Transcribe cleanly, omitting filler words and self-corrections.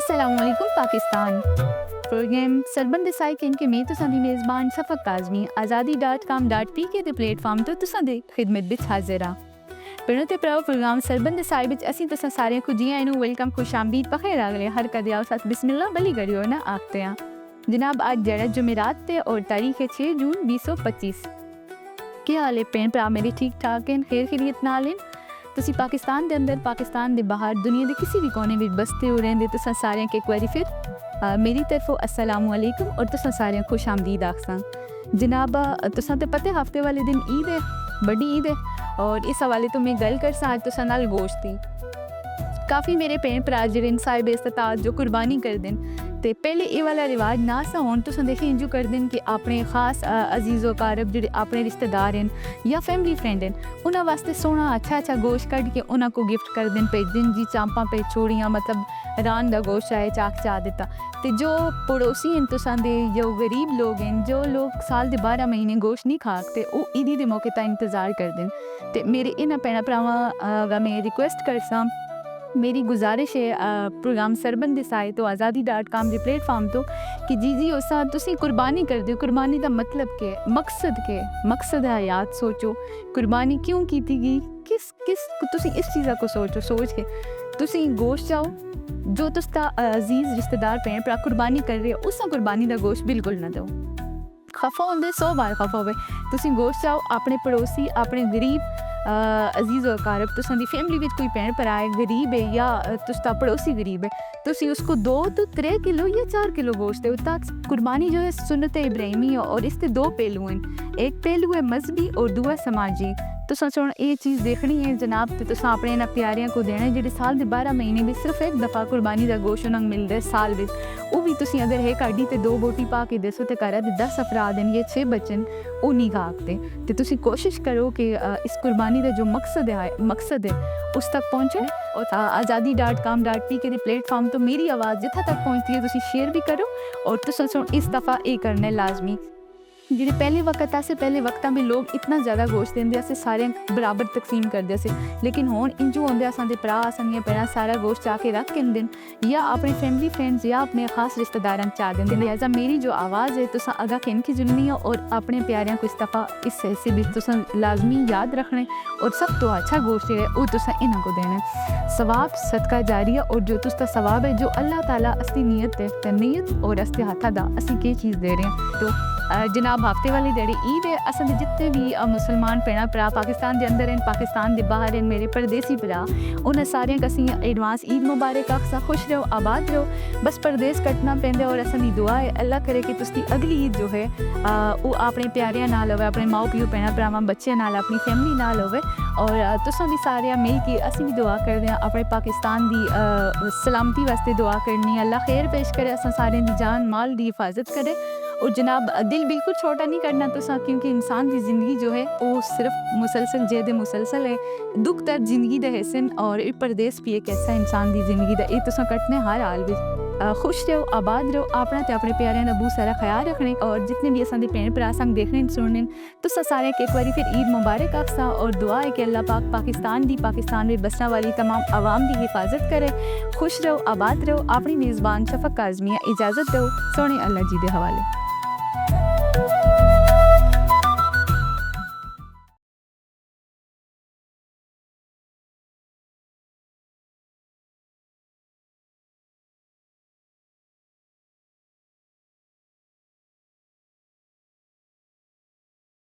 अस्सलाम वालेकुम पाकिस्तान। प्रोग्राम सरबंद साइकिन के में तुसां दी मेज़बान शफक काज़मी azadi.com.pk दे प्लेटफार्म तो तुसां दी खिदमत विच हाज़िर हां। पिंडों ते भराओ प्रोग्राम सरबंद साई विच असीं तुसां सारियां को जी आए नू वेलकम खुशामदीद बखैर अगले हर कदे आओ साथ बिस्मिल्लाह बली करियो ना आखते हैं। जनाब आज जड़ा जुमेरात ते और तारीख है 6 जून 2025। क्या हाल है भैन भरा मेरे ठीक ठाक हैं खैर खैरियत नाल हैं। तुसी पाकिस्तान दे अंदर पाकिस्तान दे बाहर दुनिया दे किसी भी कोने विच बसते हो रहिंदे तुसां सारियां के एक बारी फिर मेरी तरफों अस्सलाम वालेकुम और तुसां सारियां खुश आमदीद आखसां। जनाब तुसां ते पता हफ्ते वाले दिन ईद है, बड़ी ईद है और इस हवाले तो मैं गल करसां आज तुसां नाल गोश्त दी। काफ़ी मेरे भैन भरा जिहड़े साहिब इस्तात जो कुर्बानी कर देन ते पहले ये वाला रिवाज ना सा हुण तुसां देखे इंजू कर देन कि अपने खास अजीज़ो कारब जिहड़े अपने रिश्तेदार हैं या फैमिली फ्रेंड हैं उन्हां वास्ते सोहना अच्छा गोश्त कढ़ के उन्हां को गिफ्ट कर देन भेज दिन जी चांपां पे छोड़ियां मतलब रान दा गोश्त आए चाक चा दिता। ते जो पड़ोसी हैं तुसां दे जो गरीब लोग हैं जो लोग साल दे 12 महीने गोश्त नहीं खा सकते वो ईदी दे मौके ता इंतज़ार कर देन। ते मेरे इन्हां भैणां भरावां दा मैं रिक्वेस्ट करसां मेरी गुजारिश है प्रोग्राम सरबंद साए तो azadi.com दे प्लेटफार्म तो कि जी उसा तुसी कुर्बानी कर दियो। कुर्बानी दा मतलब के मकसद है हयात सोचो कुर्बानी क्यों की गई किस तुसी इस चीज़ा को सोच के तुसी गोश्त चाहो जो तुसका अजीज़ रिश्तेदार भैन भरा कुर्बानी कर रहे हो उस कुर्बानी दा गोश्त बिल्कुल ना दो। खफा होंदे 100 बार खफा होवे तुसी गोश्त चाहो अपने पड़ोसी अपने गरीब अजीज़ और कारब तुसां दी फैमिली विच कोई भैन भरा है गरीब है या तुसका पड़ोसी गरीब है तुसी उसको 2 तो 3 किलो या 4 किलो गोश्त दो। ताकि कुर्बानी जो है सुन्नत इब्राहिमी है और इसके 2 पहलू हैं, एक पहलू है मजहबी और दूसरा समाजी। तुसां सुन ये चीज़ देखनी है जनाब तो तुसां अपने इन्हां प्यारियां को देना जिहड़े साल दे 12 महीने में सिर्फ एक दफ़ा कुर्बानी दा गोश्त उन्हां मिलदा है साल विच वो भी तुसी अगर एक हड्डी ते 2 बोटी पा के दसो ते घर दे 10 अफराद हैं या 6 बच्चन वो नहीं खा सकते। तो तुसी कोशिश करो कि इस कुर्बानी का जो मकसद है उस तक पहुँचे और azadi.com.pk दे प्लेटफार्म तो मेरी आवाज़ जिथा तक पहुँचती है तुसी शेयर भी करो और तुसां सुन इस दफ़ा ये करना है लाजमी। जिहड़े पहले वक्तां में लोग इतना ज़्यादा गोश्त देंदे असें सारे बराबर तकसीम करदे से लेकिन हुण इंजू होंदे असां दे भरा असां दियां भैणां सारा गोश्त चा के रख के दिन या अपने फैमिली फ्रेंड्स या अपने खास रिश्तेदारां चा देंदे। लिहाजा मेरी जो आवाज़ है तुसां अगा किन की जुलनी है और अपने प्यारियां को इस दफ़ा इस हिस्से में तुसां लाजमी याद रखने और सब तो अच्छा गोश्त है वो तुसां इन्हां को देना सवाब सदका जारिया और जो तुसका सवाब है जो अल्लाह ताला असली नीयत है नीयत और असते हाथा दा असी के चीज़ दे रहे हैं। तो जनाब हफ्ते वाली जड़ी ईद है असां दे जितने भी मुसलमान भैणां भरा पाकिस्तान के अंदर हैं पाकिस्तान के बाहर हैं मेरे परदेसी भरा उन्हें सारे असीं एडवांस ईद मुबारक आखसां। खुश रहो आबाद रहो बस परदेस कटना पैंदा और असां दी दुआ है अल्लाह करे कि तुसदी अगली ईद जो है वो अपने प्यारियां नाल होवे अपने माओ प्यो भैणां भरावां बच्चे नाल अपनी फैमिली नाल होवे और तुसां भी सारे मिल के असीं भी दुआ करदे हां अपने पाकिस्तान की सलामती वास्ते दुआ करनी अल्लाह खैर पेश करे असां सारे दी जान माल की हिफाजत करे। और जनाब दिल बिल्कुल छोटा नहीं करना तुसा क्योंकि इंसान की ज़िंदगी जो है वो सिर्फ मुसलसल जेद मुसलसल है दुख दर्द जिंदगी दा हिस्सा और परदेस भी एक ऐसा इंसान की ज़िंदगी दा ये तुसा कटने हर हाल में। खुश रहो आबाद रहो अपना ते अपने प्यारियां दा बहुत सारा ख्याल रखने और जितने भी असां दे भैन भरा संग देखने सुनने तुसा सारे एक बारी फिर ईद मुबारक आखसा और दुआ है कि अल्लाह पाक पाकिस्तान में बसने वाली तमाम आवाम की हिफाजत करे। खुश रहो आबाद रहो अपनी मेज़बान शफक काज़मी इजाज़त दो सोने अल्लाह जी दे हवाले।